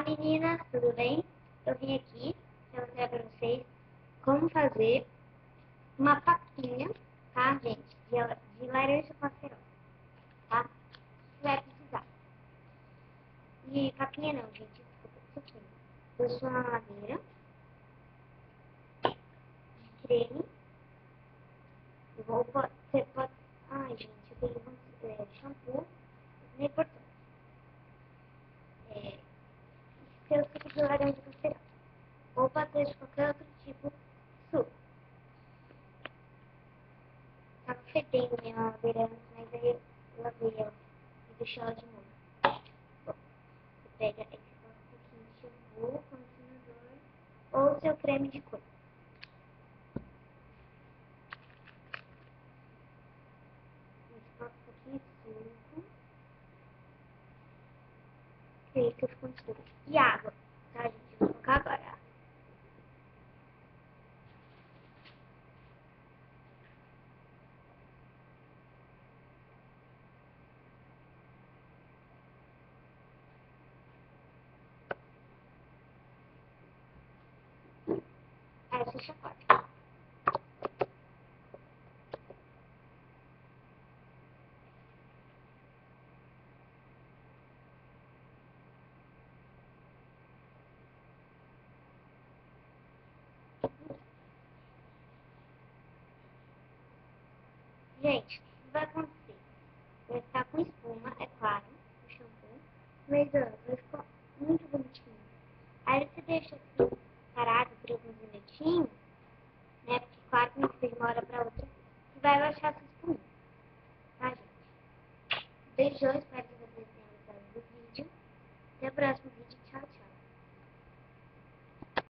Meninas, tudo bem? Eu vim aqui para mostrar para vocês como fazer uma faquinha, tá, gente? De laranja com acerola, tá? Você vai precisar. E faquinha não, gente, desculpa, suquinho. Da sua mamadeira, de creme, você pode... Ai, gente, eu tenho shampoo, não é importante. Seu suco de laranja com acerola. Ou pode ser de qualquer outro tipo de suco. Tá fedendo minha mamadeira antes, mas aí eu lavei ela e deixei ela de molho. Bom, você pega esse pouquinho de shampoo, condicionador ou seu creme de cor. Você coloca um pouquinho de suco, que aí que ficou mistura. E água, tá, gente? Eu vou colocar agora. Aí você chacota. Gente, o que vai acontecer? Vai ficar com espuma, é claro, o shampoo, mas ó, vai ficar muito bonitinho. Aí você deixa assim, parado por alguns minutinhos, né? Porque claro que não fica de uma hora pra outra, e vai baixar essa espuma, tá, gente? Beijão, espero que vocês tenham gostado do vídeo. Até o próximo vídeo. Tchau, tchau.